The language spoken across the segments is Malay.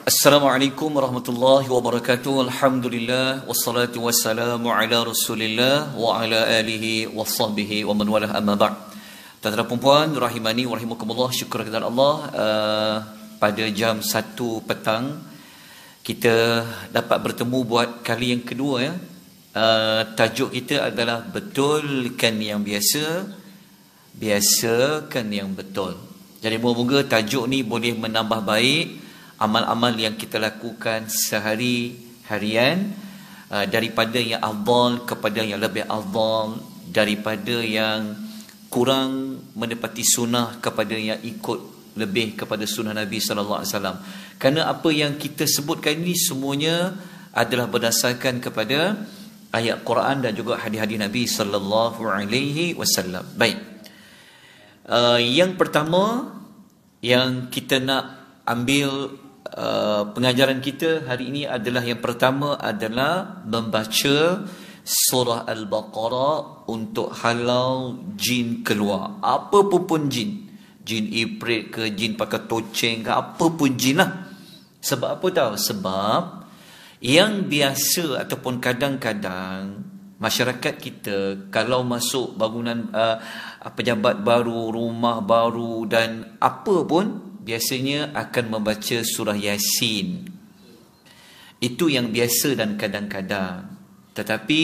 Assalamualaikum warahmatullahi wabarakatuh. Alhamdulillah wassalatu wassalamu ala Rasulillah wa ala alihi wa sahbihi wa man walah, amma ba'd. Tuan-tuan dan puan rahimani wa rahimakumullah, syukur kepada Allah, pada jam 1 petang kita dapat bertemu buat kali yang kedua ya. Tajuk kita adalah betulkan yang biasa, biasakan yang betul. Jadi moga-moga tajuk ni boleh menambah baik amal-amal yang kita lakukan sehari-harian, daripada yang afdal kepada yang lebih afdal, daripada yang kurang menepati sunnah kepada yang ikut lebih kepada sunnah Nabi sallallahu alaihi wasallam. Kerana apa yang kita sebutkan ini semuanya adalah berdasarkan kepada ayat Quran dan juga hadis-hadis Nabi sallallahu alaihi wasallam. Baik. Yang pertama yang kita nak ambil pengajaran kita hari ini adalah, yang pertama adalah membaca surah Al-Baqarah untuk halau jin keluar. Apa pun jin, jin ibrit ke, jin pakai toceng ke, apa pun jin lah. Sebab apa tahu? Sebab yang biasa ataupun kadang-kadang masyarakat kita kalau masuk bangunan pejabat baru, rumah baru dan apa pun, biasanya akan membaca surah Yasin. Itu yang biasa dan kadang-kadang. Tetapi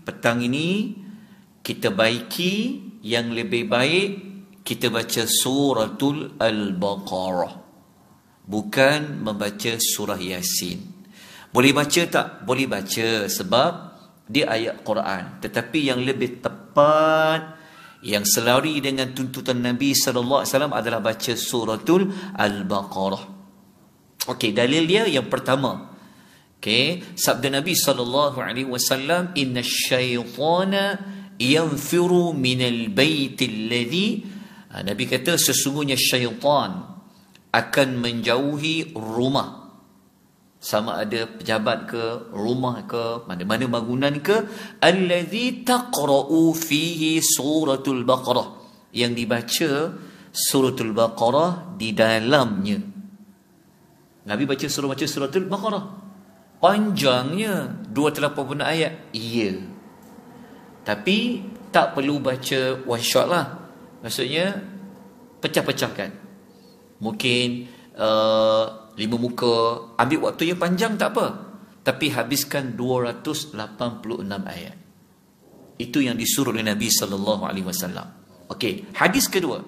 petang ini kita baiki, yang lebih baik kita baca suratul Al-Baqarah, bukan membaca surah Yasin. Boleh baca tak? Boleh baca sebab dia ayat Quran. Tetapi yang lebih tepat, yang selari dengan tuntutan Nabi sallallahu alaihi wasallam adalah baca suratul Al-Baqarah. Okey, dalil dia yang pertama. Okey, sabda Nabi sallallahu alaihi wasallam, "Innasyaitana yanfiru minal baitil ladzi." Nabi kata sesungguhnya syaitan akan menjauhi rumah, sama ada pejabat ke, rumah ke, mana-mana bangunan ke, allazi taqra'u fihi suratul Baqarah, yang dibaca suratul Baqarah di dalamnya. Nabi baca suratul Baqarah, panjangnya 280 ayat. Ya, tapi tak perlu baca one shot lah. Maksudnya pecah-pecahkan. Mungkin 5 muka, ambil waktu yang panjang tak apa, tapi habiskan 286 ayat. Itu yang disuruh oleh Nabi sallallahu alaihi wasallam. Okey, hadis kedua,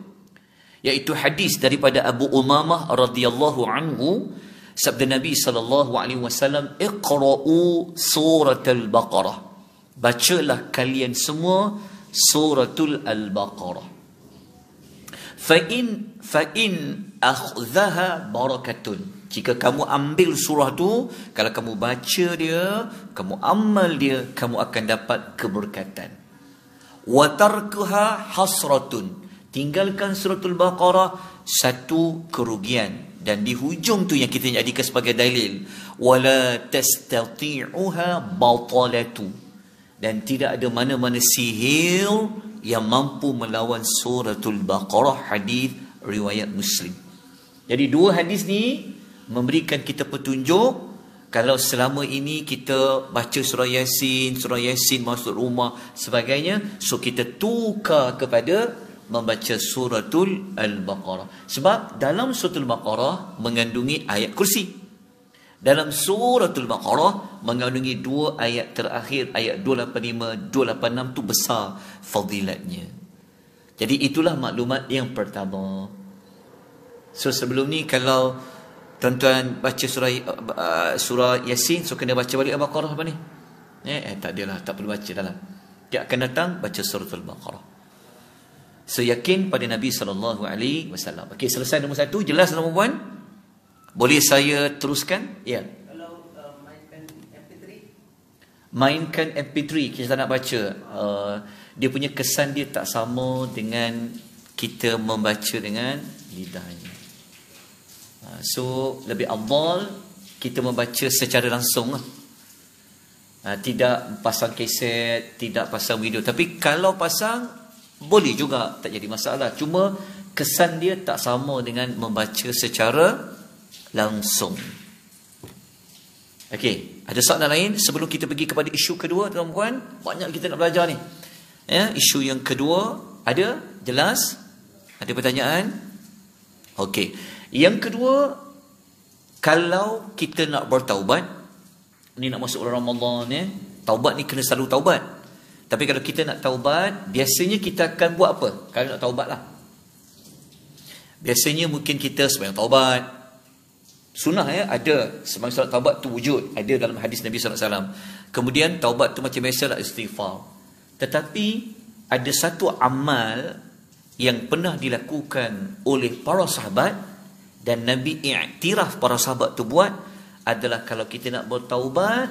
iaitu hadis daripada Abu Umamah radhiyallahu anhu, sabda Nabi sallallahu alaihi wasallam, "Iqra'u suratul Baqarah." Bacalah kalian semua suratul Al-Baqarah. Fa'in akhzaha barakatun. Jika kamu ambil surah tu, kalau kamu baca dia, kamu amal dia, kamu akan dapat keberkatan. Wa tarkuha hasratun. Tinggalkan suratul Baqarah, satu kerugian. Dan di hujung tu yang kita jadikan sebagai dalil, wala tastati'uha batalatu. Dan tidak ada mana-mana sihir yang mampu melawan suratul Baqarah. Hadis riwayat Muslim. Jadi dua hadis ni memberikan kita petunjuk, kalau selama ini kita baca surah Yasin masuk rumah sebagainya, so kita tukar kepada membaca suratul Al-Baqarah. Sebab dalam suratul Baqarah mengandungi ayat kursi. Dalam suratul Baqarah mengandungi 2 ayat terakhir, ayat 285, 286 tu besar fadilatnya. Jadi itulah maklumat yang pertama. So sebelum ni kalau tuan-tuan baca surah Yasin, so kena baca balik Al-Baqarah apa ni? Tak adalah, tak perlu baca dalam. Dia akan datang baca suratul Baqarah. So yakin pada Nabi sallallahu alaihi wasallam. Okey, selesai nombor 1, jelas nombor 1? Boleh saya teruskan? Ya. Kalau mainkan MP3? Mainkan MP3 kita nak baca. Dia punya kesan dia tak sama dengan kita membaca dengan lidahnya. So lebih afdal kita membaca secara langsung lah. Tidak pasang kaset, tidak pasang video. Tapi kalau pasang, boleh juga, tak jadi masalah. Cuma kesan dia tak sama dengan membaca secara langsung. Okey, ada soalan lain sebelum kita pergi kepada isu kedua, tuan-puan? Banyak kita nak belajar ni. Ya, isu yang kedua ada? Jelas? Ada pertanyaan? Okey. Yang kedua, kalau kita nak bertaubat, ni nak masuk Ramadan ya. Taubat ni kena selalu taubat. Tapi kalau kita nak taubat, biasanya kita akan buat apa? Kalau nak taubat lah. Biasanya mungkin kita sembahyang taubat. Sunnah ya, ada sembahyang solat taubat tu wujud, ada dalam hadis Nabi SAW. Kemudian taubat tu macam biasa lah, istighfar. Tetapi ada satu amal yang pernah dilakukan oleh para sahabat dan Nabi iktiraf para sahabat tu buat adalah kalau kita nak bertaubat,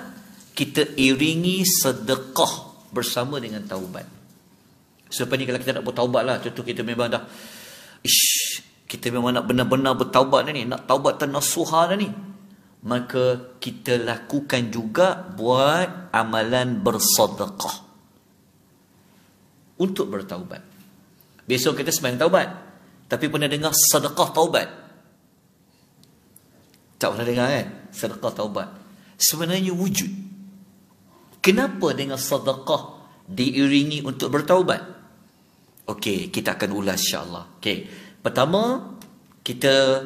kita iringi sedekah bersama dengan taubat. Sebab ni kalau kita nak bertaubat lah, contoh kita memang dah kita memang nak benar-benar bertaubat dah ni, nak taubat nasuha dah ni, maka kita lakukan juga buat amalan bersedekah untuk bertaubat. Besok kita sembahyang taubat, tapi pernah dengar sedekah taubat? Tak pernah dengar kan? Sedekah taubat sebenarnya wujud. Kenapa dengan sedekah diiringi untuk bertaubat? Okey, kita akan ulas insya-Allah. Okey. Pertama, kita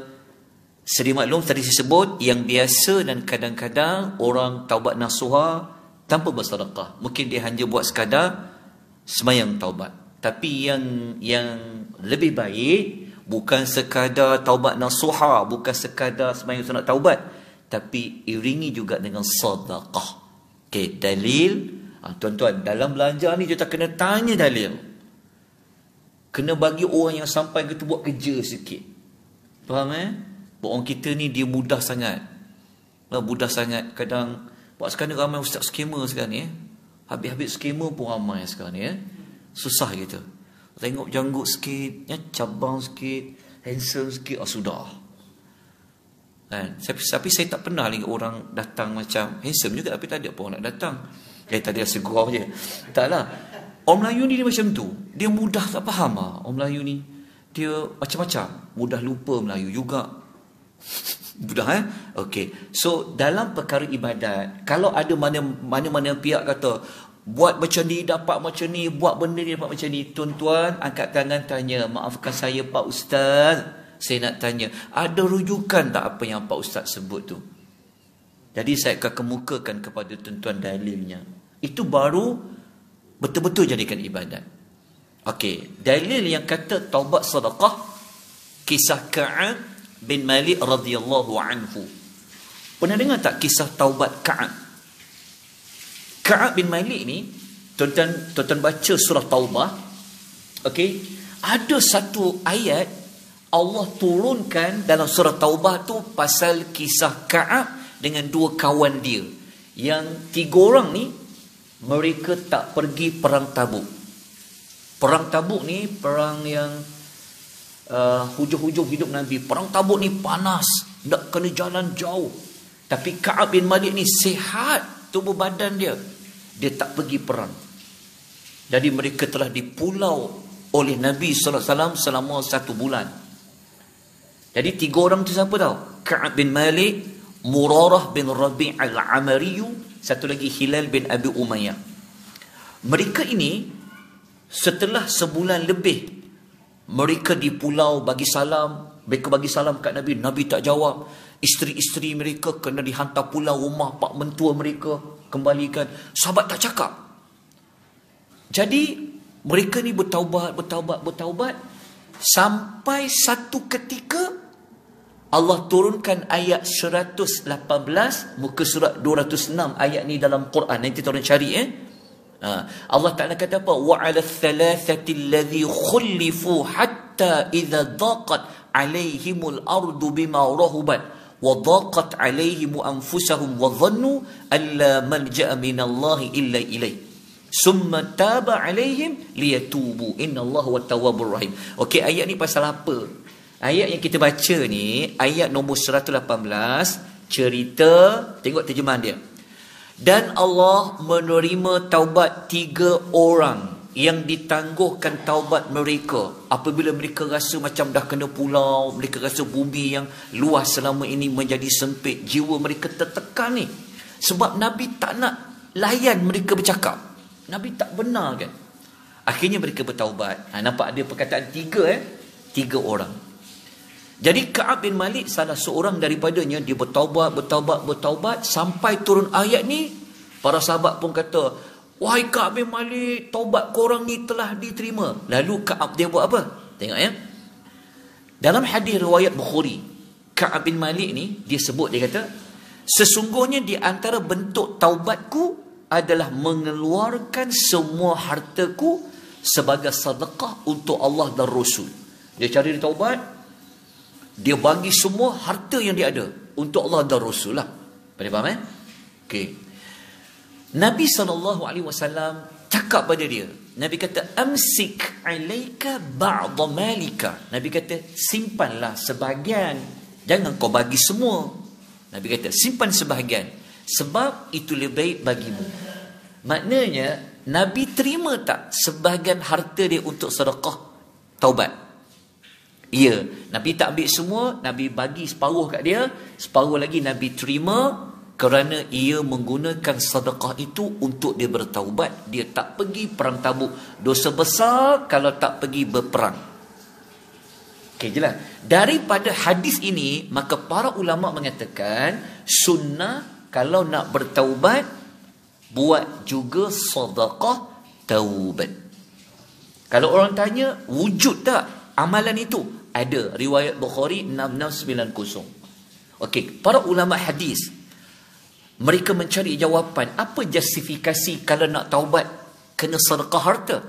sedia maklum tadi saya sebut yang biasa dan kadang-kadang orang taubat nasuha tanpa bersedekah. Mungkin dia hanya buat sekadar sembahyang taubat. Tapi yang lebih baik bukan sekadar taubat nasuha, bukan sekadar sembahyang sunat taubat, tapi iringi juga dengan sedekah. Okey, dalil. Tuan-tuan, dalam belanja ni kita kena tanya dalil. Kena bagi orang yang sampai gitu buat kerja sikit. Faham Orang kita ni dia mudah sangat. Mudah sangat. Kadang sekarang ramai ustaz skamer sekarang ni Habis-habis skamer pun ramai sekarang ni Susah gitu. Tengok janggut sikit, cabang sikit, handsome sikit, sudah. Tapi saya tak pernah lagi orang datang macam handsome juga tapi tak ada pun nak datang. Tadi rasa gurau je. Taklah. Orang Melayu ni dia macam tu. Dia mudah tak faham orang Melayu ni. Dia macam-macam. Mudah lupa Melayu juga. Mudah Okey. So dalam perkara ibadat, kalau ada mana-mana pihak kata buat macam ni dapat macam ni, buat benda ni dapat macam ni, tuan-tuan angkat tangan tanya, maafkan saya Pak Ustaz, saya nak tanya, ada rujukan tak apa yang Pak Ustaz sebut tu? Jadi saya akan kemukakan kepada tuan-tuan dalilnya. Itu baru betul-betul jadikan ibadat. Okey, dalil yang kata taubat sedekah, kisah Ka'ab bin Malik radhiyallahu anhu. Pernah dengar tak kisah taubat Ka'ab? Ka'ab bin Malik ni, tuan-tuan baca surah Taubah. Okey, ada satu ayat Allah turunkan dalam surah Taubah tu pasal kisah Ka'ab dengan dua kawan dia. Yang 3 orang ni mereka tak pergi perang Tabuk. Perang Tabuk ni perang yang hujung-hujung hidup Nabi. Perang Tabuk ni panas, nak kena jalan jauh. Tapi Ka'ab bin Malik ni sihat tubuh badan dia. Dia tak pergi perang. Jadi mereka telah dipulau oleh Nabi SAW selama 1 bulan. Jadi 3 orang tu siapa tahu? Ka'ab bin Malik, Murarah bin Rabi' al-Amariyu, satu lagi Hilal bin Abi Umayyah. Mereka ini setelah sebulan lebih mereka di pulau bagi salam. Mereka bagi salam kat Nabi, Nabi tak jawab. Isteri-isteri mereka kena dihantar pulang rumah pak mentua mereka, kembalikan. Sahabat tak cakap. Jadi mereka ni bertaubat sampai satu ketika Allah turunkan ayat 118 muka surat 206 ayat ni dalam Quran. Nanti tuan cari Allah Ta'ala kata apa? Wa 'ala thalathati alladhi khulifu hatta idza daqat 'alaihimul ardu bima rahubat wa daqat 'alaihim anfusuhum wa dhannu alla malja'a minallahi illa ilayh summa taba 'alaihim liyatubu innallaha wattawwabur rahim. Okey, ayat ni pasal apa? Ayat yang kita baca ni ayat nombor 118, cerita, tengok terjemahan dia. Dan Allah menerima taubat 3 orang yang ditangguhkan taubat mereka apabila mereka rasa macam dah kena pulau, mereka rasa bumi yang luas selama ini menjadi sempit, jiwa mereka tertekan ni. Sebab Nabi tak nak layan mereka bercakap. Nabi tak benar kan. Akhirnya mereka bertaubat. Nampak ada perkataan tiga orang. Jadi Ka'ab bin Malik salah seorang daripadanya, dia bertaubat sampai turun ayat ni. Para sahabat pun kata, wahai Ka'ab bin Malik, taubat korang ni telah diterima. Lalu Ka'ab dia buat apa? Tengok ya. Dalam hadis riwayat Bukhari, Ka'ab bin Malik ni dia sebut, dia kata, sesungguhnya di antara bentuk taubatku adalah mengeluarkan semua hartaku sebagai sedekah untuk Allah dan Rasul. Dia cari taubat, dia bagi semua harta yang dia ada untuk Allah dan Rasul lah. Pada faham Okey. Nabi SAW cakap pada dia. Nabi kata, amsik alaika ba'd malika. Nabi kata, simpanlah sebahagian. Jangan kau bagi semua. Nabi kata, simpan sebahagian. Sebab itu lebih baik bagimu. Maknanya, Nabi terima tak sebahagian harta dia untuk sedekah taubat? Ya, Nabi tak ambil semua, Nabi bagi separuh kat dia, separuh lagi Nabi terima kerana ia menggunakan sedekah itu untuk dia bertaubat. Dia tak pergi perang Tabuk. Dosa besar kalau tak pergi berperang. Okey, jelas. Daripada hadis ini, maka para ulama mengatakan sunnah kalau nak bertaubat, buat juga sedekah taubat. Kalau orang tanya, wujud tak amalan itu? Ada. Riwayat Bukhari 6690. Okey, para ulama hadis, mereka mencari jawapan. Apa justifikasi kalau nak taubat kena sedekah harta?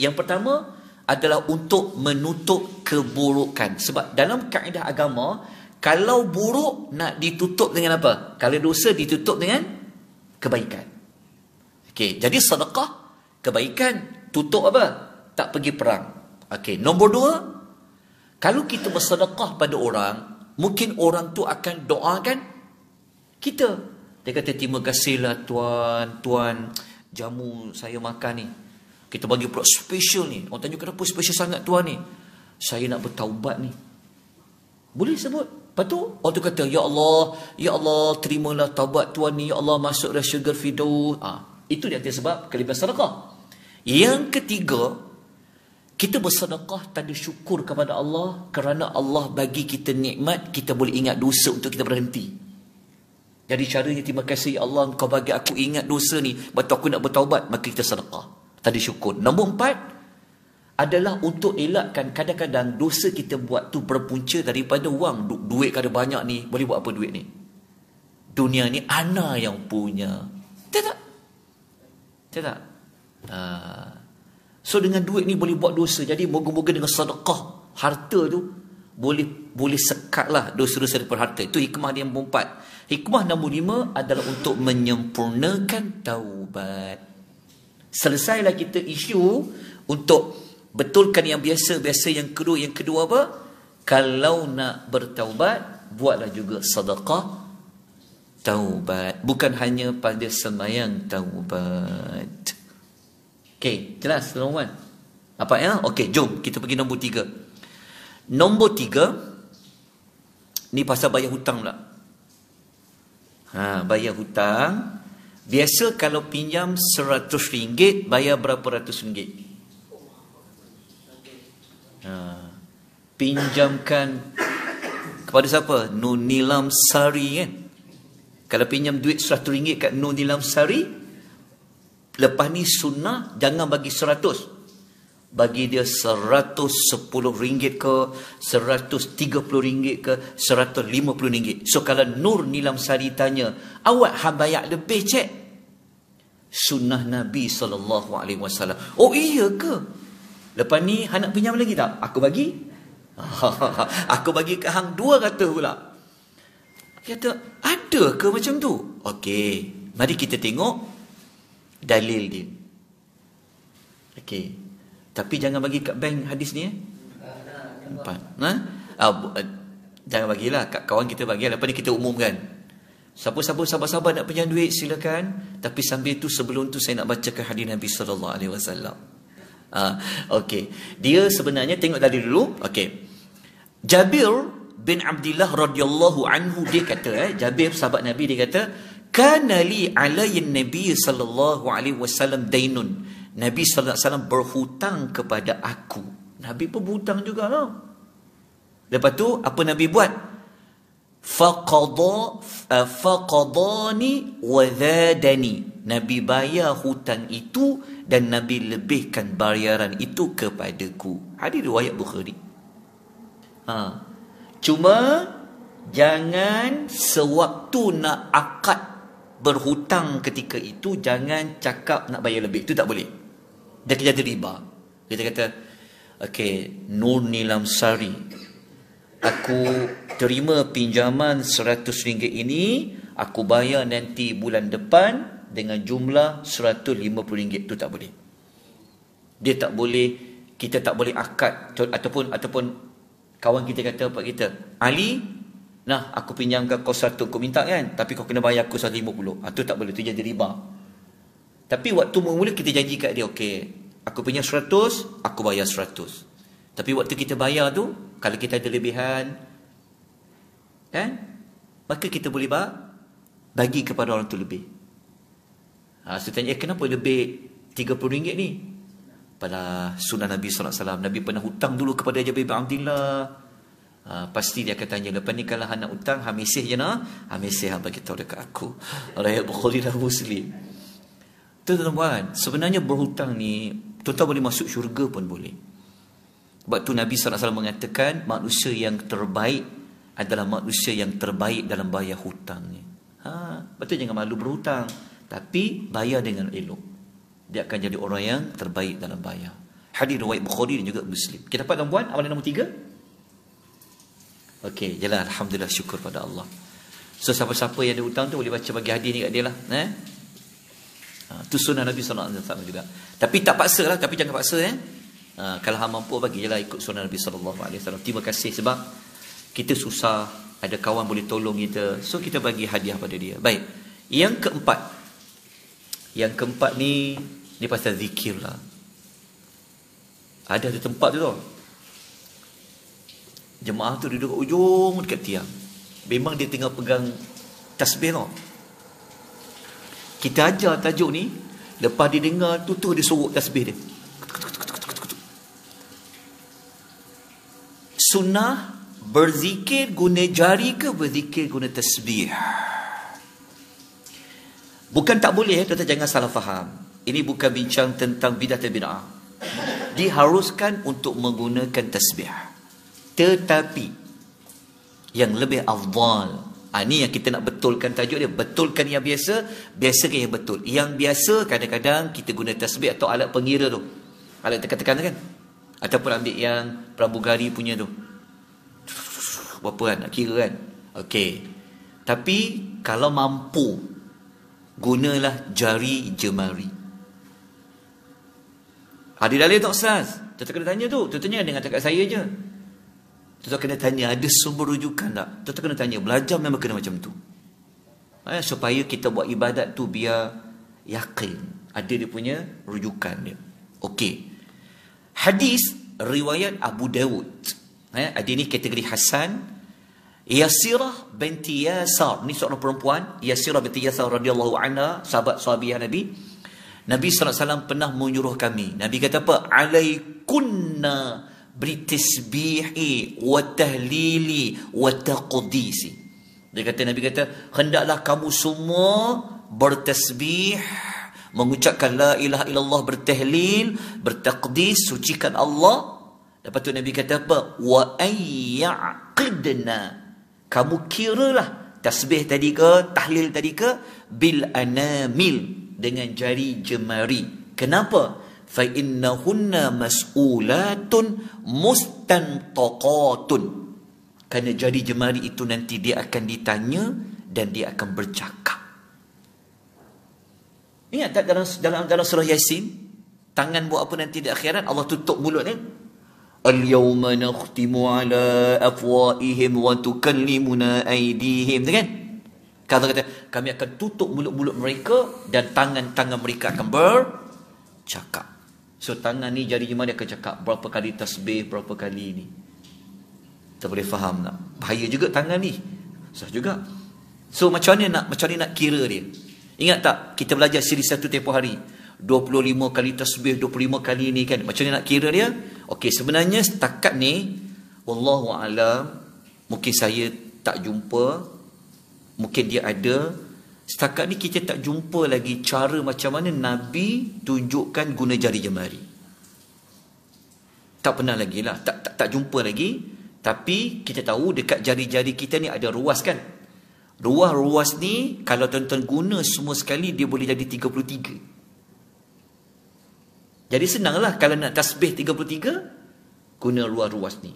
Yang pertama adalah untuk menutup keburukan. Sebab dalam kaedah agama, kalau buruk nak ditutup dengan apa? Kalau dosa ditutup dengan kebaikan. Okey, jadi sedekah kebaikan, tutup apa? Tak pergi perang. Okey, nombor dua, kalau kita bersedekah pada orang, mungkin orang tu akan doakan kita. Dia kata, terima kasihlah tuan, jamu saya makan ni, kita bagi pula special ni. Orang tanya, kenapa special sangat tuan ni? Saya nak bertaubat ni. Boleh sebut. Lepas tu orang tu kata, ya Allah, terimalah taubat tuan ni, ya Allah, masuklah syurga Firdaus. Itu dia sebab kelebihan sedekah. Yang ketiga, kita bersedekah tanda syukur kepada Allah kerana Allah bagi kita nikmat, kita boleh ingat dosa untuk kita berhenti. Jadi caranya, terima kasih ya Allah, Engkau bagi aku ingat dosa ni, betul aku nak bertaubat, maka kita sedekah. Tanda syukur. Nombor 4 adalah untuk elakkan kadang-kadang dosa kita buat tu berpunca daripada wang. Duit kada banyak ni, boleh buat apa duit ni? Dunia ni ana yang punya. Tak? So dengan duit ni boleh buat dosa. Jadi moga-moga dengan sedekah harta tu boleh sekatlah dosa-dosa daripada harta. Itu hikmah dia yang nombor 4. Hikmah nombor 5 adalah untuk menyempurnakan taubat. Selesailah kita isu untuk betulkan yang biasa. Yang kedua apa? Kalau nak bertaubat, buatlah juga sedekah taubat. Bukan hanya pada sembahyang taubat. Okey, jelas tuan-tuan? Apa ya? Okey, jom kita pergi nombor 3. Nombor 3 ni pasal bayar hutang pula. Bayar hutang. Biasa kalau pinjam RM100, bayar berapa ratus ringgit? Pinjamkan kepada siapa? Nur Nilam Sari kan? Kalau pinjam duit RM100 kat Nur Nilam Sari, lepas ni sunnah jangan bagi 100. Bagi dia RM110 ke, RM130 ke, RM150. So kalau Nur Nilam Sari tanya, awak bayar lebih cik? Sunnah Nabi SAW. Oh iya ke? Lepas ni nak pinjam lagi tak? Aku bagi. Aku bagi ke hang 200 pula. Kata, ada ke macam tu? Okey, mari kita tengok dalil dia. Okey, tapi jangan bagi kat bank hadis ni. 4. Jangan bagilah, kat kawan kita bagi. Lepas ni kita umumkan. Siapa-siapa sahabat-sahabat nak pinjam duit, silakan. Tapi sambil tu, sebelum tu saya nak bacakan hadis Nabi SAW. Okey, dia sebenarnya tengok tadi dulu. Okey, Jabir bin Abdullah radhiyallahu anhu dia kata, Jabir sahabat Nabi, dia kata, kana li alayya Nabi sallallahu alaihi wasallam dainun. Nabi sallallahu alaihi wasallam berhutang kepada aku. Nabi pun berhutang jugalah. Lepas tu apa Nabi buat? Faqadani wa zadani. Nabi bayar hutang itu dan Nabi lebihkan bayaran itu kepadaku. Hadis riwayat Bukhari. Cuma jangan sewaktu nak akad berhutang ketika itu jangan cakap nak bayar lebih. Itu tak boleh. Dia kena jadi riba. Kita kata, okey, Nur Nilam Sari, aku terima pinjaman RM100 ini, aku bayar nanti bulan depan dengan jumlah RM150. Itu tak boleh. Dia tak boleh, kita tak boleh akad ataupun kawan kita kata pak kita, Ali, nah aku pinjamkan kau 100, kau minta kan, tapi kau kena bayar aku 150. Itu tak boleh, itu jadi riba. Tapi waktu mula kita janji kat dia, okey, aku pinjam 100, aku bayar 100. Tapi waktu kita bayar tu, kalau kita ada lebihan, kan, maka kita boleh bagi kepada orang tu lebih. Saya tanya, kenapa lebih RM30 ni? Pada sunnah Nabi SAW, Nabi pernah hutang dulu kepada Jabir bin Abdullah. Pasti dia akan tanya, lepas ni kalau nak hutang, hamisih je nak, hamisih bagi tahu dekat aku. Riwayat Bukhari dan Muslim. Tuan-tuan, sebenarnya berhutang ni, tuan-tuan boleh masuk syurga pun boleh. Sebab tu Nabi SAW mengatakan, manusia yang terbaik adalah manusia yang terbaik dalam bayar hutang ni. Betul, jangan malu berhutang, tapi bayar dengan elok. Dia akan jadi orang yang terbaik dalam bayar. Hadis riwayat Bukhari dan juga Muslim. Kita dapat tuan-tuan, amalan nombor 3. Okey, jalan, alhamdulillah, syukur pada Allah. So siapa-siapa yang ada hutang tu boleh baca bagi hadis ni kat dia lah. Itu sunnah Nabi SAW juga. Tapi tak paksa lah, tapi jangan paksa kalau hang mampu bagi je lah ikut sunnah Nabi SAW. Terima kasih sebab kita susah, ada kawan boleh tolong kita, so kita bagi hadiah pada dia. Baik, yang keempat ni pasal zikir lah. Ada tempat tu tau, jemaah tu duduk ujung dekat tiang, memang dia tengah pegang tasbih tau. Kita ajar tajuk ni, lepas dia dengar tu dia sorok tasbih dia. Sunnah berzikir guna jari ke berzikir guna tasbih? Bukan tak boleh, tuan-tuan jangan salah faham. Ini bukan bincang tentang bidah dan bid'ah. Diharuskan untuk menggunakan tasbih. Tetapi yang lebih afdal, ini yang kita nak betulkan tajuk dia. Betulkan yang biasa, biasa ke yang betul. Yang biasa kadang-kadang kita guna tasbih atau alat pengira tu, alat tekan-tekan kan, ataupun ambil yang pramugari punya tu, berapa kan, nak kira kan. Okey, tapi kalau mampu, gunalah jari jemari. Ada dalil tak Ustaz? Tuan-tuan kena tanya tu. Tuan-tuan jangan dengar cakap saya je. Tuan-tuan kena tanya, ada sumber rujukan tak? Tuan-tuan kena tanya, belajar memang kena macam tu. Supaya kita buat ibadat tu biar yakin, ada dia punya rujukan dia. Okey, hadis riwayat Abu Dawud. Ada ni kategori Hasan. Yasirah binti Yasar, ni seorang perempuan, Yasirah binti Yasar radhiyallahu anha, sahabat-sahabiah Nabi. Nabi SAW pernah menyuruh kami. Nabi kata apa? Alaikunna bitasbihi wa tahlili wa taqdisi. Nabi kata, hendaklah kamu semua bertasbih, mengucapkan la ilaha illallah, bertahlil, bertaqdis, sucikan Allah. Lepas tu Nabi kata apa? Wa ayyaqidna, kamu kiralah tasbih tadi ke, tahlil tadi ke, bil anamil, dengan jari jemari. Kenapa? Fa innahunna mas'ulatun mustantaqatun, kerana jari jemari itu nanti dia akan ditanya dan dia akan bercakap. Ingat tak dalam surah Yasin, tangan buat apa nanti di akhirat? Allah tutup mulut ni. Al-yawma nakhtimu ala afwaihim wa tukallimuna aydihim, kan? Kata kami akan tutup mulut-mulut mereka dan tangan-tangan mereka akan bercakap. So tangan ni, jari jemari akan cakap berapa kali tasbih, berapa kali ni. Tak boleh faham tak? Bahaya juga tangan ni. Susah juga. So macam mana nak kira dia? Ingat tak kita belajar siri 1 tempoh hari, 25 kali tasbih, 25 kali ni kan, macam mana nak kira dia? Okey, sebenarnya setakat ni wallahu alam, mungkin saya tak jumpa, mungkin dia ada. Setakat ni kita tak jumpa lagi cara macam mana Nabi tunjukkan guna jari jemari. Tak pernah lagi lah, tak jumpa lagi. Tapi kita tahu dekat jari-jari kita ni ada ruas kan. Ruas-ruas ni kalau tuan-tuan guna semua sekali, dia boleh jadi 33. Jadi senanglah kalau nak tasbih 33, guna ruas-ruas ni.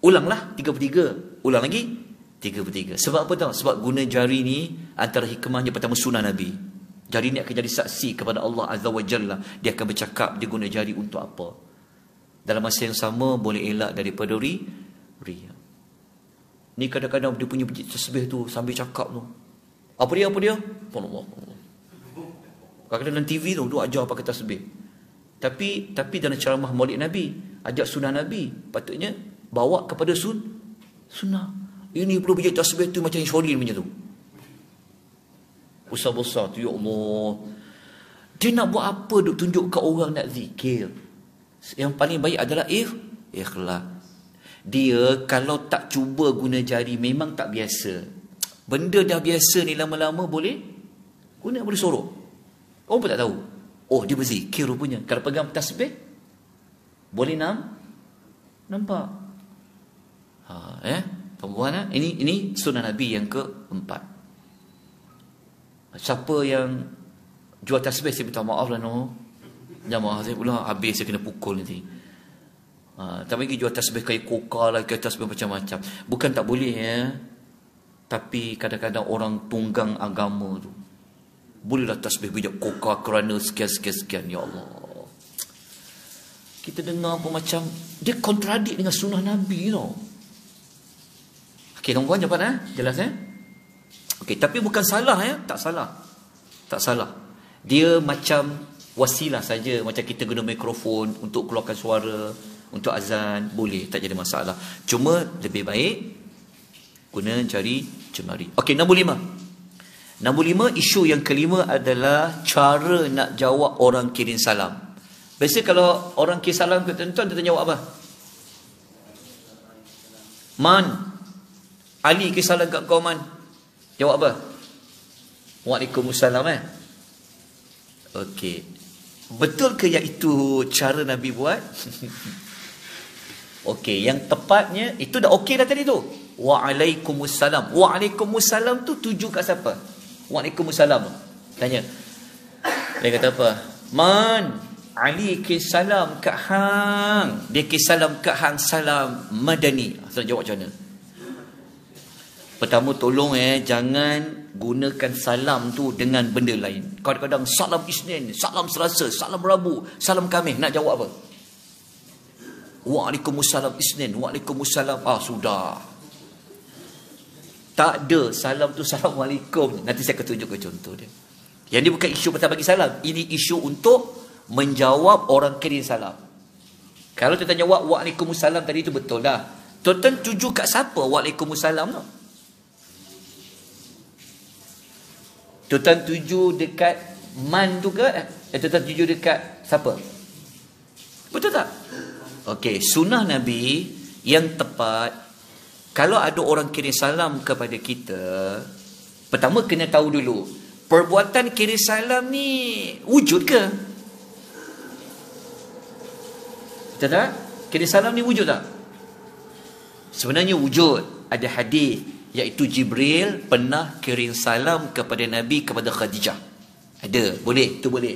Ulanglah 33, ulang lagi 33. Sebab apa tahu? Sebab guna jari ni antara hikmahnya, pertama sunnah Nabi. Jari ni akan jadi saksi kepada Allah Azza wa Jalla. Dia akan bercakap dia guna jari untuk apa. Dalam masa yang sama boleh elak daripada riya. Ni kadang-kadang dia punya tasbih tu sambil cakap tu. Apa dia? Allah. Kadang-kadang dalam TV tu dia ajar pakai tasbih. Tapi dalam ceramah Maulid Nabi, ajak sunnah Nabi, patutnya bawa kepada sunnah. Ini perlu biji tasbih tu macam Sholin punya tu. Besar-besar tu, ya Allah. Dia nak buat apa duk tunjuk kat orang nak zikir? Yang paling baik adalah ikhlas. Dia kalau tak cuba guna jari memang tak biasa. Benda dah biasa ni lama-lama boleh guna, boleh sorok. Orang pun tak tahu. Oh, dia berzikir rupanya. Kalau pegang tasbih boleh nampak. Tuan-puan, ini sunnah Nabi yang keempat. Siapa yang jual tasbih, saya minta maaf lah Jamaah saya pula habis saya kena pukul nanti. Tak bagi jual tasbih kayak koka lah, kayak tasbih macam-macam. Bukan tak boleh ya. Tapi kadang-kadang orang tunggang agama tu. Bolehlah tasbih bijak koka kerana sekian-sekian. Ya Allah. Kita dengar pun macam dia kontradik dengan sunnah Nabi tau. Okey, tuan-tuan cepat jelas Okey, tapi bukan salah tak salah. Tak salah. Dia macam wasilah saja, macam kita guna mikrofon untuk keluarkan suara, untuk azan, boleh, tak jadi masalah. Cuma lebih baik guna jari jemari. Okey, nombor 5. Nombor 5, isu yang kelima adalah cara nak jawab orang kirim salam. Biasa kalau orang kirim salam ke tuan-tuan, dia jawab apa? Man, Ali kirim salam kat kau, Man. Jawab apa? Waalaikumsalam. Okey. Betul ke yang itu cara Nabi buat? Okey, yang tepatnya itu dah okey dah tadi tu. Waalaikumsalam. Waalaikumsalam tu tuju kat siapa? Waalaikumsalam. Tanya. Dia kata apa? Man, Ali ke salam kat hang. Dia ke salam kat hang salam madani. Saya jawab macam mana? Pertama tolong jangan gunakan salam tu dengan benda lain. Kadang-kadang salam Isnin, salam Selasa, salam Rabu, salam Khamis. Nak jawab apa? Waalaikumsalam Isnin, Waalaikumsalam. Sudah. Tak ada. Salam tu Assalamualaikum. Nanti saya akan tunjukkan contoh dia. Yang ni bukan isu pasal bagi salam. Ini isu untuk menjawab orang kirim salam. Kalau tuan jawab Waalaikumsalam tadi tu betul dah. Tuan tuju kat siapa Waalaikumsalam tu? Tuan tuju dekat man tu ke? Tuan tuju dekat siapa? Betul tak? Okey, sunnah Nabi yang tepat, kalau ada orang kirim salam kepada kita, pertama kena tahu dulu, perbuatan kirim salam ni wujud ke? Betul tak? Kirim salam ni wujud tak? Sebenarnya wujud. Ada hadis iaitu Jibril pernah kirim salam kepada Nabi, kepada Khadijah. Ada, boleh, itu boleh.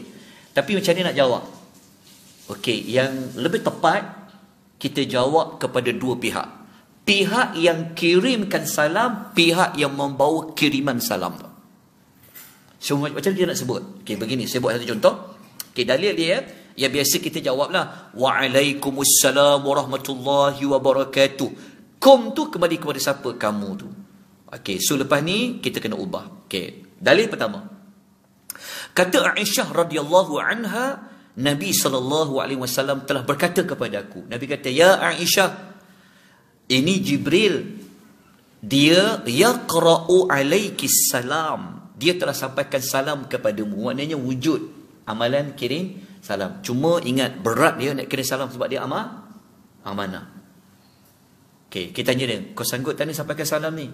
Tapi macam mana nak jawab? Okey, yang lebih tepat kita jawab kepada dua pihak. Pihak yang kirimkan salam, pihak yang membawa kiriman salam. So, macam mana dia nak sebut? Okey, begini, saya buat satu contoh. Okey, dalil dia yang biasa kita jawablah Waalaikumsalam warahmatullahi wabarakatuh. Kum tu kembali kepada siapa? Kamu tu. Okey, so lepas ni kita kena ubah. Okey, dalil pertama. Kata Aisyah radhiyallahu anha, Nabi SAW telah berkata kepada aku. Nabi kata, ya Aisyah, ini Jibril dia yaqra'u alaikis salam, dia telah sampaikan salam kepadamu. Maknanya wujud amalan kirim salam. Cuma ingat, berat dia nak kirim salam sebab dia amanah. Okey, kita tanya dia, kau sanggup tak ni sampaikan salam ni?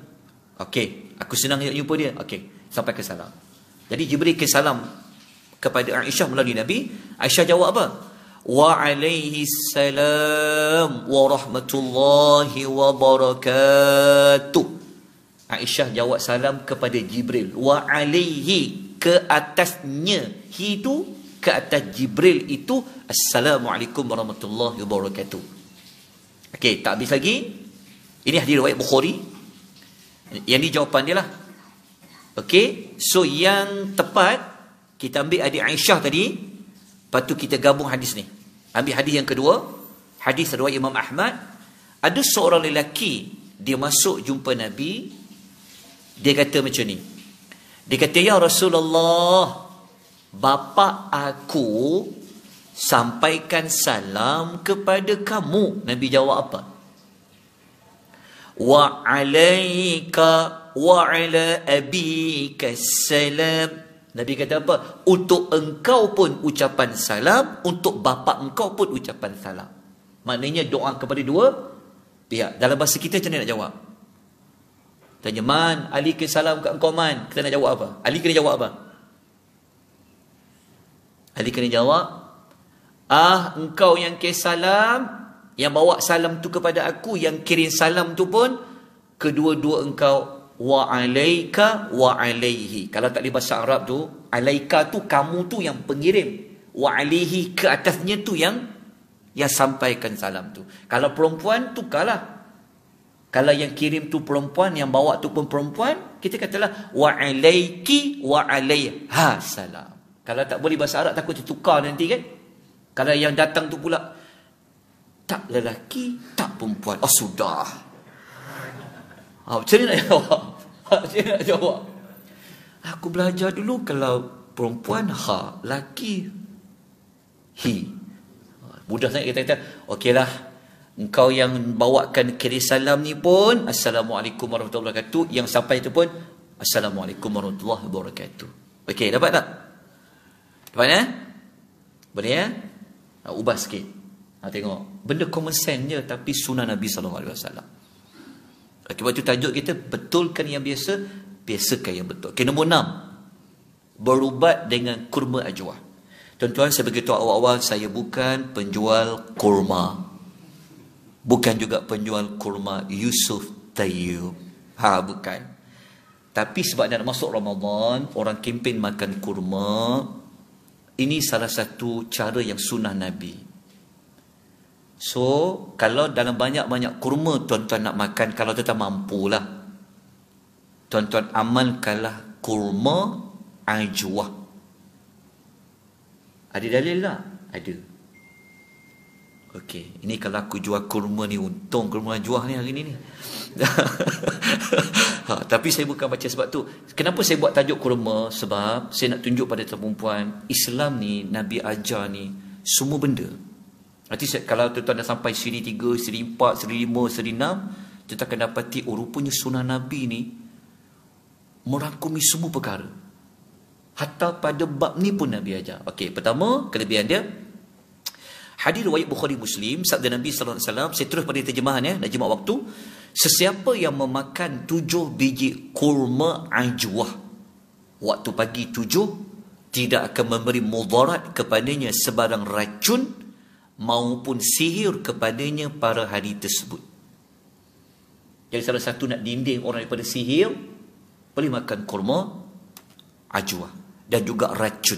Okey, aku senang nak jumpa dia. Okey, sampaikan salam. Jadi Jibril kirim salam kepada Aisyah melalui Nabi. Aisyah jawab apa? Wa alaihi salam wa rahmatullahi wa barakatuh. Aisyah jawab salam kepada Jibril. Wa alaihi, ke atasnya, hi tu ke atas Jibril itu, assalamualaikum warahmatullahi wabarakatuh. Okey, tak habis lagi. Ini hadis riwayat Bukhari. Yang ni jawapan dia lah. Okey, so yang tepat kita ambil hadis Aisyah tadi, lepas tu kita gabung hadis ni. Ambil hadis yang kedua, hadis riwayat Imam Ahmad. Ada seorang lelaki, dia masuk jumpa Nabi. Dia kata macam ni. Dia kata, ya Rasulullah, bapa aku sampaikan salam kepada kamu. Nabi jawab apa? Wa alaika wa ala abika salam. Nabi kata apa? Untuk engkau pun ucapan salam, untuk bapa engkau pun ucapan salam. Maknanya doa kepada dua pihak. Dalam bahasa kita macam mana nak jawab? Tanya, Man, Ali ke salam kat engkau, Man. Kita nak jawab apa? Ali kena jawab apa? Ali kena jawab, engkau yang ke salam, yang bawa salam tu kepada aku, yang kirim salam tu pun, kedua-dua engkau. Wa alaika wa alaihi. Kalau tak di bahasa Arab tu, alaika tu kamu tu yang pengirim, wa alaihi ke atasnya tu yang sampaikan salam tu. Kalau perempuan, tukarlah. Kalau yang kirim tu perempuan, yang bawa tu pun perempuan, kita katalah wa alaiki wa alaiha salam. Kalau tak boleh bahasa Arab, takut tertukar nanti kan. Kalau yang datang tu pula tak lelaki, tak perempuan, sudah. Macam mana nak jawab? Macam mana nak jawab? Aku belajar dulu, kalau perempuan ha, laki hi. Mudah sangat kita kata, okeylah, engkau yang bawakan kirim salam ni pun, assalamualaikum warahmatullahi wabarakatuh. Yang sampai tu pun, assalamualaikum warahmatullahi wabarakatuh. Okey, dapat tak? Dapat ya? Boleh ya? Ubah sikit. Tengok, benda common sense je, tapi sunnah Nabi SAW. Akibat itu tajuk kita, betulkan yang biasa, biasakan yang betul. Okay, nombor 6. Berubat dengan kurma ajwa. Tuan-tuan, saya beritahu awal-awal, saya bukan penjual kurma. Bukan juga penjual kurma Yusuf Tayyub. Bukan. Tapi sebab nak masuk Ramadan, orang kempen makan kurma. Ini salah satu cara yang sunnah Nabi. So, kalau dalam banyak-banyak kurma tuan-tuan nak makan, kalau tuan-tuan mampulah, tuan-tuan amalkanlah kurma ajwa. Ada dalil tak? Ada. Okey, ini kalau aku jual kurma ni, untung kurma ajwa ni hari ni. Tapi saya bukan baca sebab tu. Kenapa saya buat tajuk kurma? Sebab saya nak tunjuk pada perempuan, Islam ni, Nabi ajar ni, semua benda. Nanti kalau tuan-tuan dah sampai siri 3, siri 4, siri 5, siri 6, kita akan dapati, rupanya sunnah Nabi ni merangkumi semua perkara. Hatta pada bab ni pun Nabi ajar. Okey, pertama, kelebihan dia, hadis riwayat Bukhari Muslim, sabda Nabi SAW, saya terus pada terjemahan ya, nak jimat waktu. Sesiapa yang memakan 7 biji kurma ajwah waktu pagi 7, tidak akan memberi mudarat kepadanya sebarang racun maupun sihir kepadanya pada hari tersebut. Jadi salah satu nak dinding orang daripada sihir, boleh makan kurma ajwa dan juga racun.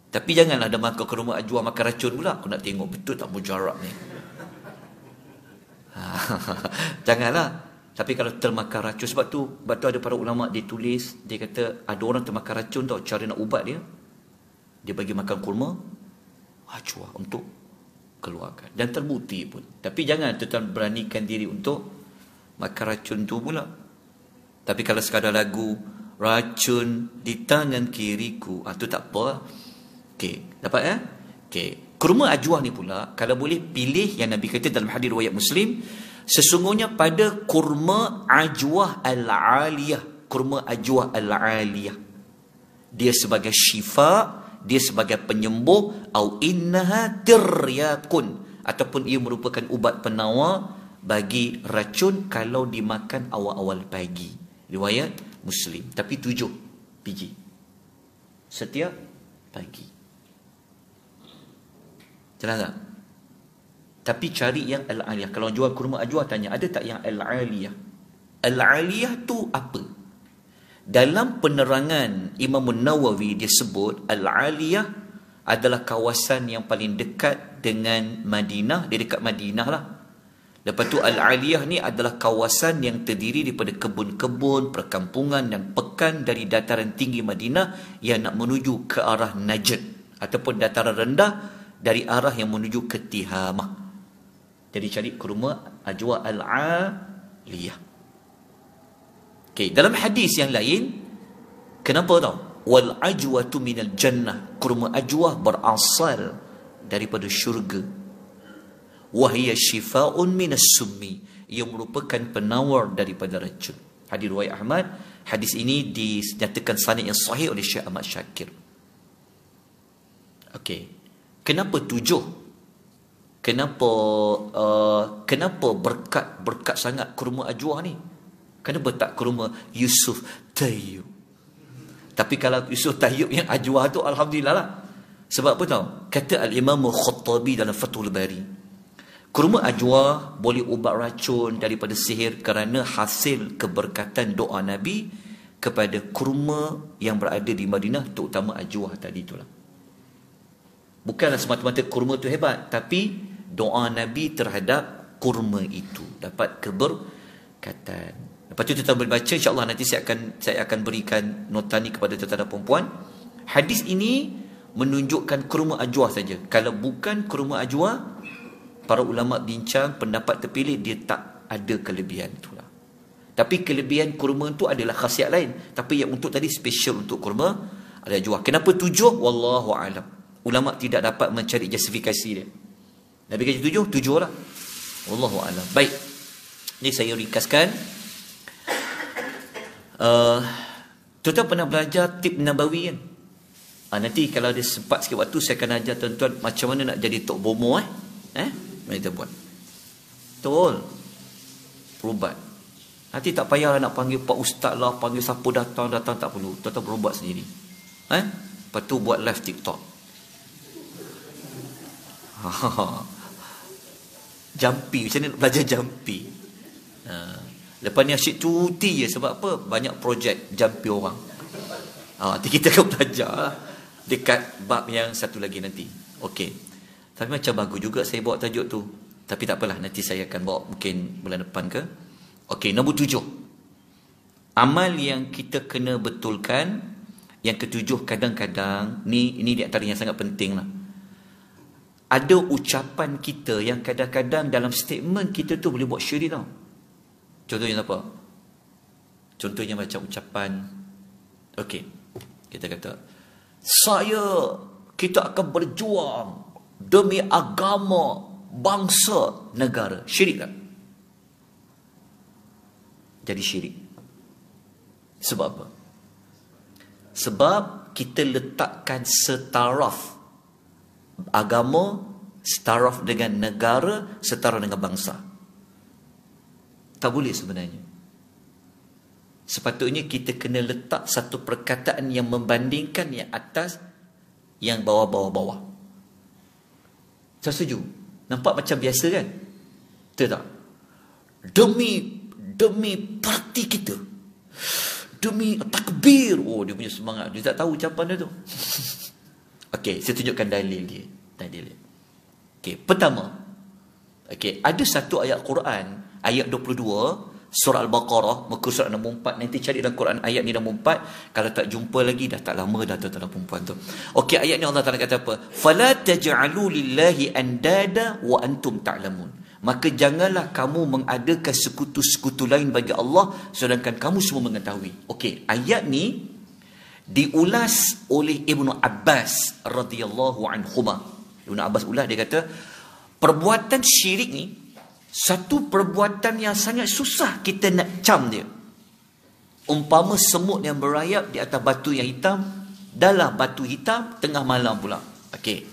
Tapi janganlah ada makan kurma ajwa makan racun pula. Aku nak tengok betul tak mujarab ni. Janganlah. Tapi kalau termakan racun, sebab tu ada para ulama dia tulis, dia kata ada orang termakan racun tau, cara nak ubat dia, dia bagi makan kurma ajwa untuk keluarkan, dan terbukti pun. Tapi jangan tuan beranikan diri untuk makan racun tu pula. Tapi kalau sekadar lagu racun di tangan kiriku, tu tak apa. Okey, dapat ya? Okey, kurma ajwa ni pula, kalau boleh pilih yang Nabi kata dalam hadis riwayat Muslim, Sesungguhnya pada kurma ajwah al-aliyah, kurma ajwah al-aliyah, dia sebagai syifa, dia sebagai penyembuh, au innaha tiryakun, ataupun ia merupakan ubat penawar bagi racun kalau dimakan awal-awal pagi. Riwayat Muslim. Tapi 7 biji setiap pagi. Jelas tak? Tapi cari yang al-aliyah. Kalau jual kurma ajwa, tanya ada tak yang al-aliyah. Al-aliyah tu apa? Dalam penerangan Imam Nawawi dia sebut al-aliyah adalah kawasan yang paling dekat dengan Madinah. Dia dekat Madinah lah. Lepas tu al-aliyah ni adalah kawasan yang terdiri daripada kebun-kebun, perkampungan dan pekan dari dataran tinggi Madinah yang nak menuju ke arah Najd, ataupun dataran rendah dari arah yang menuju ke Tihamah. Jadi cari kurma ajwa al-aliyah. Okay, dalam hadis yang lain, kenapa tau? Wal ajwatu minal jannah. Kurma ajwah berasal daripada syurga. Wahia syifa'un minas summi. Ia merupakan penawar daripada racun. Hadis riwayat Ahmad. Hadis ini dinyatakan sanad yang sahih oleh Syekh Ahmad Syakir. Okey. Kenapa 7? Kenapa berkat sangat kurma ajwah ni? Kenapa tak kurma Yusuf Tayyub? Tapi kalau Yusuf Tayyub yang ajwah tu, alhamdulillah lah. Sebab apa tahu? Kata Al-Imam Khattabi dalam Fathul Bari, kurma ajwah boleh ubat racun daripada sihir kerana hasil keberkatan doa Nabi kepada kurma yang berada di Madinah, terutama ajwah tadi itulah. Bukanlah semata-mata kurma tu hebat, tapi doa Nabi terhadap kurma itu dapat keberkatan. Lepas tu tuan-tuan boleh baca, insya-Allah nanti saya akan berikan nota ni kepada tuan-tuan dan puan-puan. Hadis ini menunjukkan kurma ajwah saja. Kalau bukan kurma ajwah, para ulama bincang pendapat terpilih dia tak ada kelebihan itulah. Tapi kelebihan kurma tu adalah khasiat lain. Tapi yang untuk tadi special untuk kurma ajwah. Kenapa 7? Wallahu a'lam. Ulama tidak dapat mencari justifikasi dia. Nabi kata 7 lah. Wallahu a'lam. Baik. Ini saya ringkaskan. Tuan-tuan pernah belajar tip Nabawi kan? Nanti kalau ada sempat sikit waktu, saya akan ajar tuan-tuan macam mana nak jadi tok bomo. Mari kita buat. Betul. Berubat. Nanti tak payahlah nak panggil Pak Ustaz lah, panggil siapa datang tak perlu. Tuan-tuan berubat sendiri. Lepas tu buat live TikTok. Jampi. Macam mana nak belajar jampi? Lepas ni asyik cuti je. Sebab apa? Banyak projek jampi orang. Nanti kita akan belajar lah dekat bab yang satu lagi nanti. Okey. Tapi macam bagus juga saya bawa tajuk tu. Tapi tak apalah, nanti saya akan bawa mungkin bulan depan ke. Okey, nombor 7. Amal yang kita kena betulkan. Yang ke-7, kadang-kadang ni di antara yang sangat penting lah. Ada ucapan kita yang kadang-kadang dalam statement kita tu boleh buat syirik tau. Contohnya apa? Contohnya macam ucapan, okey, kita kata, kita akan berjuang demi agama, bangsa, negara. Syirik tak? Jadi syirik. Sebab apa? Sebab kita letakkan setaraf agama, setaraf dengan negara, setaraf dengan bangsa. Tak boleh sebenarnya. Sepatutnya kita kena letak satu perkataan yang membandingkan yang atas, yang bawah-bawah. Saya setuju. Nampak macam biasa kan? Betul tak? Demi parti kita, demi takbir. Dia punya semangat. Dia tak tahu ucapan dia tu. Okey, saya tunjukkan dalil dia. Okey, pertama. Okey, ada satu ayat Quran, ayat 22, surah Al-Baqarah, muka surat nombor 4. Nanti cari dalam Quran ayat ni nombor 4. Kalau tak jumpa lagi, dah tak lama dah tuan-tuan dan perempuan tu. Okey, ayat ni Allah Ta'ala kata apa? Fala taj'alu lillahi andada wa antum ta'lamun. Maka janganlah kamu mengadakan sekutu-sekutu lain bagi Allah sedangkan kamu semua mengetahui. Okey, ayat ni diulas oleh Ibnu Abbas radhiyallahu anhuma. Ibnu Abbas ulas, dia kata perbuatan syirik ni Satu perbuatan yang sangat susah kita nak cam dia. Umpama semut yang berayap di atas batu yang hitam, dalam batu hitam tengah malam pula. Okey.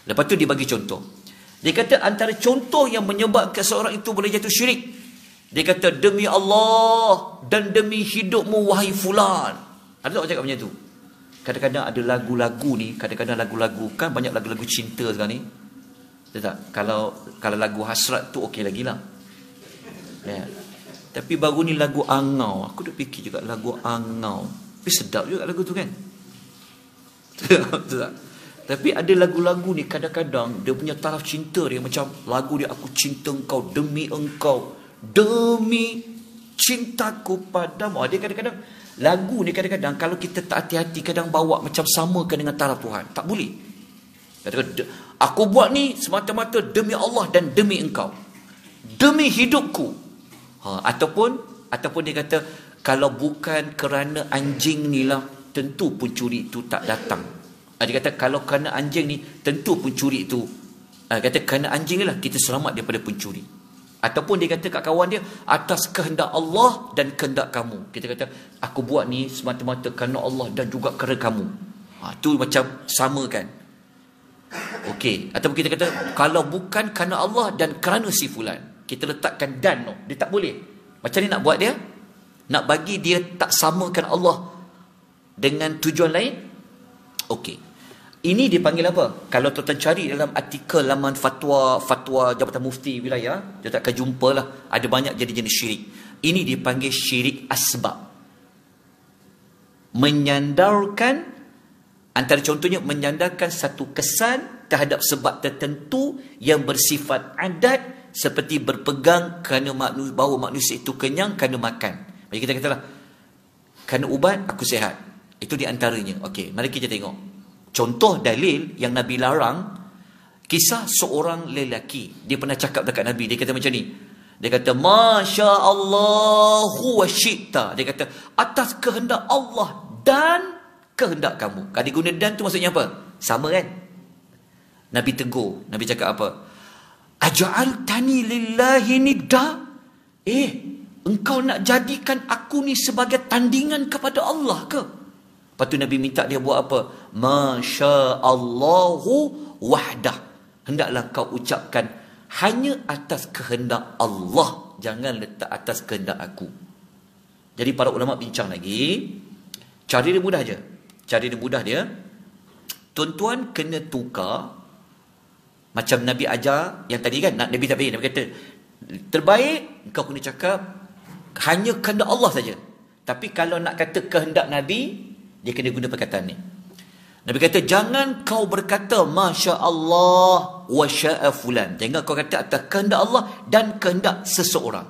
Lepas tu dia bagi contoh. Dia kata antara contoh yang menyebabkan seorang itu boleh jatuh syirik. Dia kata, demi Allah dan demi hidupmu wahai fulan. Ada tak orang cakap macam tu? Kadang-kadang ada lagu-lagu ni, kadang-kadang lagu-lagu, kan banyak lagu-lagu cinta sekarang ni. Tak? Kalau lagu hasrat tu okey lagi lah. Ya. Tapi baru ni lagu angau. Aku dah fikir juga lagu angau. Tapi sedap juga lagu tu kan. Tak? Tapi ada lagu-lagu ni kadang-kadang dia punya taraf cinta dia macam lagu dia, aku cinta engkau demi engkau, demi cintaku padamu. Dia kadang-kadang lagu ni kadang-kadang kalau kita tak hati-hati kadang bawa macam samakan dengan taraf Tuhan. Tak boleh. Aku buat ni semata-mata demi Allah dan demi engkau, demi hidupku. Ataupun dia kata, kalau bukan kerana anjing ni lah, tentu pencuri itu tak datang. Dia kata kalau kerana anjing ni, tentu pencuri itu. Kata kerana anjing ni lah kita selamat daripada pencuri. Ataupun dia kata kat kawan dia, atas kehendak Allah dan kehendak kamu. Kita kata aku buat ni semata-mata kerana Allah dan juga kerana kamu. Tu macam sama kan. Okey. Ataupun kita kata kalau bukan kerana Allah dan kerana si fulan, kita letakkan dan no. Dia tak boleh. Macam ni nak buat dia? Nak bagi dia tak samakan Allah dengan tujuan lain? Okey. Ini dipanggil apa? Kalau tuan-tuan cari dalam artikel laman fatwa Jabatan Mufti Wilayah, dia tak akan jumpa lah. Ada banyak jenis-jenis syirik. Ini dipanggil syirik asbab. Menyandarkan, antara contohnya menyandarkan satu kesan terhadap sebab tertentu yang bersifat adat, seperti berpegang kerana bahawa manusia itu kenyang kerana makan. Jadi kita katalah, kerana ubat aku sihat. Itu di antaranya. Okey, mari kita tengok. Contoh dalil yang Nabi larang, kisah seorang lelaki. Dia pernah cakap dekat Nabi, dia kata macam ni. Dia kata, Masya Allahu wa syi'ta. Dia kata, atas kehendak Allah dan kehendak kamu. Kalau dia guna dan tu maksudnya apa? Sama kan? Nabi tegur. Nabi cakap apa? Aja'altani lillahi nidda? Engkau nak jadikan aku ni sebagai tandingan kepada Allah ke? Lepas tu Nabi minta dia buat apa? Masya Allahu wahdah. Hendaklah kau ucapkan hanya atas kehendak Allah. Jangan letak atas kehendak aku. Jadi para ulama bincang lagi. Cara dia mudah je. Cara dia mudah dia. Tuan-tuan kena tukar. Macam Nabi ajar yang tadi kan. Nabi tak bagi. Nabi kata, terbaik kau kena cakap hanya kehendak Allah saja. Tapi kalau nak kata kehendak Nabi, dia kena guna perkataan ni. Nabi kata, jangan kau berkata Masya Allah wa sya'a fulan. Jangan kau kata atas kehendak Allah dan kehendak seseorang.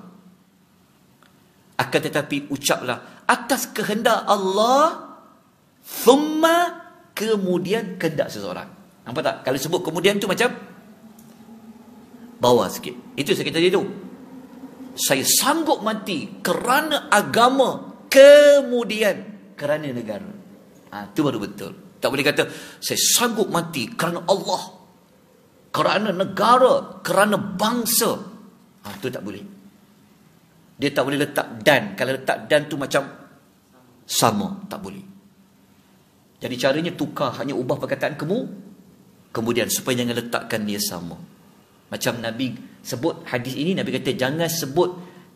Akan tetapi ucaplah atas kehendak Allah, thumma, kemudian kehendak seseorang. Nampak tak? Kalau sebut kemudian tu macam bawah sikit. Itu saya kata dia tu. Saya sanggup mati kerana agama, kemudian kerana negara. Itu baru betul. Tak boleh kata saya sanggup mati kerana Allah, kerana negara, kerana bangsa. Itu tak boleh. Dia tak boleh letak dan. Kalau letak dan tu macam sama. Tak boleh. Jadi caranya tukar, hanya ubah perkataan kemudian supaya jangan letakkan dia sama. Macam Nabi sebut hadis ini, Nabi kata jangan sebut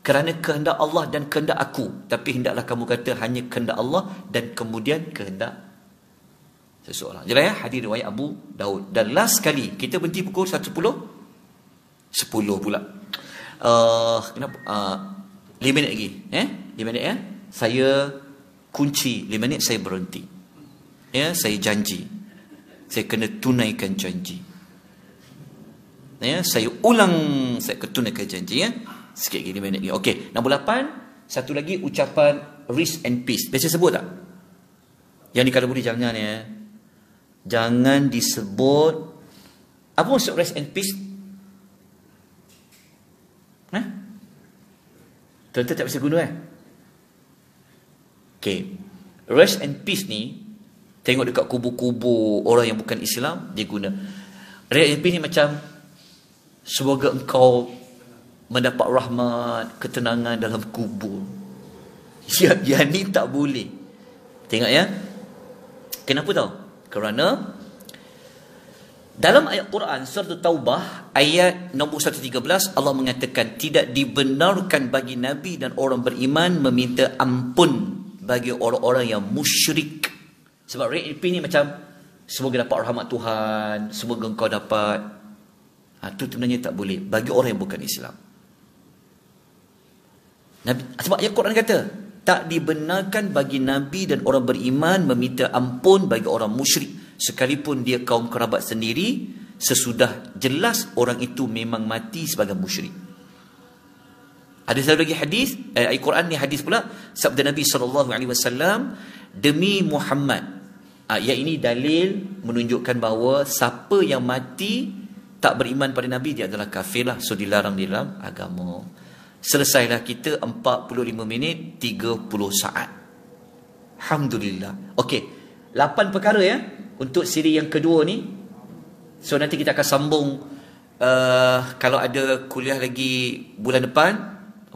kerana kehendak Allah dan kehendak aku, tapi hendaklah kamu kata hanya kehendak Allah dan kemudian kehendak seseorang. Jelas ya? Hadis riwayat Abu Daud. Dan last kali kita berhenti pukul 10 pula. Kenapa? 5 minit lagi. 5 minit ya. Saya kunci 5 minit, saya berhenti. Ya, saya janji. Saya kena tunaikan janji. Ya, saya ulang, saya kena tunaikan janji ya. Sikit lagi 5 minit lagi. Okey, nombor 8, satu lagi ucapan rest and peace. Biasa sebut tak? Yang ni kalau boleh jangan ya. Jangan disebut. Apa maksud rest and peace? Tuan-tuan tak bisa guna kan? Okey. Rest and peace ni, tengok dekat kubu-kubu orang yang bukan Islam, dia guna. Rest and peace ni macam, semoga engkau mendapat rahmat, ketenangan dalam kubur. Yang ni tak boleh. Tengok ya. Kenapa tahu? Kerana dalam ayat Quran surah Taubah ayat nombor 113 Allah mengatakan tidak dibenarkan bagi Nabi dan orang beriman meminta ampun bagi orang-orang yang musyrik. Sebab rate ni macam semoga dapat rahmat Tuhan, semoga engkau dapat. Itu sebenarnya tak boleh bagi orang yang bukan Islam. Nabi, sebab ayat Quran kata tak dibenarkan bagi Nabi dan orang beriman meminta ampun bagi orang musyrik sekalipun dia kaum kerabat sendiri sesudah jelas orang itu memang mati sebagai musyrik. Ada satu lagi hadis, ayat Quran ni hadis pula, sabda Nabi SAW, demi Muhammad. Ayat ini dalil menunjukkan bahawa siapa yang mati tak beriman pada Nabi dia adalah kafir lah. So dilarang di dalam agama. Selesailah kita 45 minit 30 saat. Alhamdulillah. Okey, 8 perkara ya untuk siri yang kedua ni. So nanti kita akan sambung kalau ada kuliah lagi bulan depan,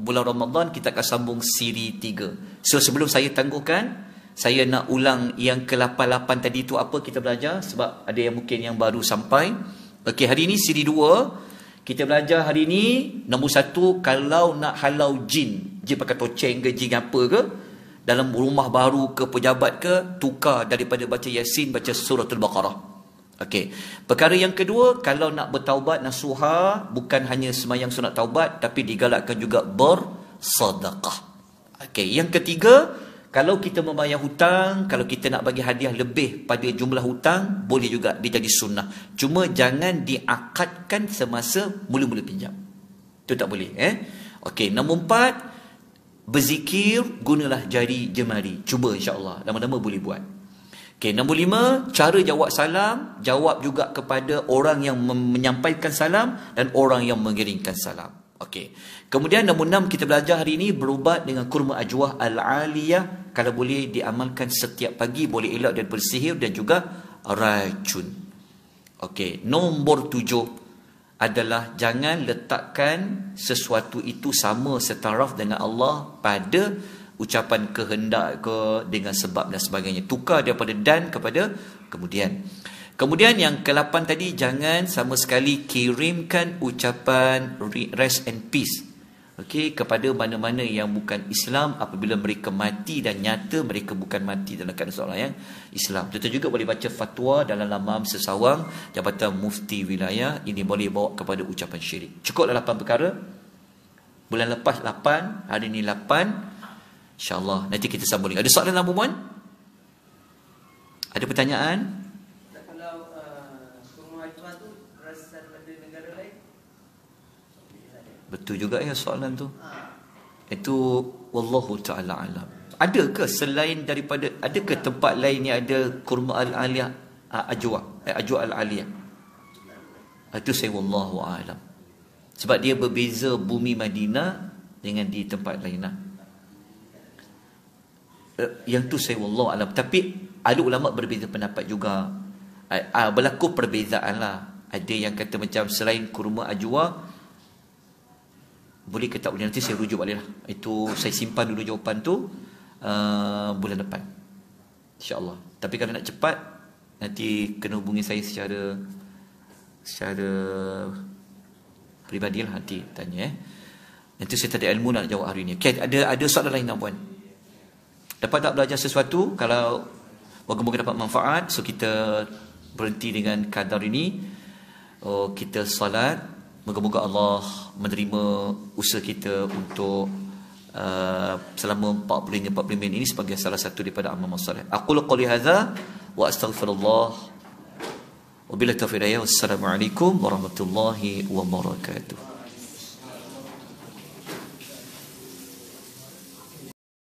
bulan Ramadan, kita akan sambung siri 3. So sebelum saya tangguhkan, saya nak ulang yang ke-88 tadi tu apa kita belajar, sebab ada yang mungkin yang baru sampai. Okey, hari ni siri 2. Kita belajar hari ni nombor 1, kalau nak halau jin pakai toceng ke jin apa ke dalam rumah baru ke pejabat ke, tukar daripada baca Yasin baca surah Al-Baqarah. Okey. Perkara yang kedua, kalau nak bertaubat nasuha, bukan hanya semayang sunat taubat tapi digalakkan juga bersedekah. Okey, yang ketiga, kalau kita membayar hutang, kalau kita nak bagi hadiah lebih pada jumlah hutang, boleh juga dia jadi sunnah. Cuma jangan diakadkan semasa mula-mula pinjam. Itu tak boleh. Okey, nombor 4, berzikir, gunalah jari jemari. Cuba insya-Allah, lama-lama boleh buat. Okey, nombor 5, cara jawab salam, jawab juga kepada orang yang menyampaikan salam dan orang yang mengirimkan salam. Okey. Kemudian nombor 6 kita belajar hari ini berubat dengan kurma ajwah al-aliyah, kalau boleh diamalkan setiap pagi, boleh elak daripada sihir dan juga racun. Okey, nombor 7 adalah jangan letakkan sesuatu itu sama setaraf dengan Allah pada ucapan kehendak ke dengan sebab dan sebagainya. Tukar daripada dan kepada kemudian. Kemudian yang ke-8 tadi, jangan sama sekali kirimkan ucapan rest and peace, okey, kepada mana-mana yang bukan Islam apabila mereka mati dan nyata mereka bukan mati dalam keadaan seorang yang Islam. Kita juga boleh baca fatwa dalam laman sesawang Jabatan Mufti Wilayah, ini boleh bawa kepada ucapan syirik. Cukuplah 8 perkara. Bulan lepas 8, hari ni 8. InsyaAllah nanti kita sambung lagi. Ada soalan dalam perempuan? Ada pertanyaan? Betul juga ya soalan tu. Itu wallahu taala alam. Adakah selain daripada, adakah tempat lain yang ada kurma al-aliyah, ajwa al-aliyah? Itu saya wallahu alam. Sebab dia berbeza bumi Madinah dengan di tempat lain lah. Yang tu saya wallahu alam. Tapi ada ulama berbeza pendapat juga. Berlaku perbezaan lah. Ada yang kata macam selain kurma ajwa boleh ke tak boleh, nanti saya rujuk balik lah. Itu saya simpan dulu jawapan tu bulan depan, InsyaAllah. Tapi kalau nak cepat, nanti kena hubungi saya secara peribadi lah, nanti tanya. Nanti saya tak ada ilmu nak jawab hari ni. Okay, ada soalan lain nak puan? Dapat tak belajar sesuatu? Kalau moga-moga dapat manfaat. So kita berhenti dengan kadar ini. Kita salat. Moga-moga Allah menerima usaha kita untuk selama 40 hingga 45 minit ini sebagai salah satu daripada amal soleh. Aqulu qouli hadza wa astaghfirullah. Wabillahi taufiq. Wassalamualaikum warahmatullahi wabarakatuh.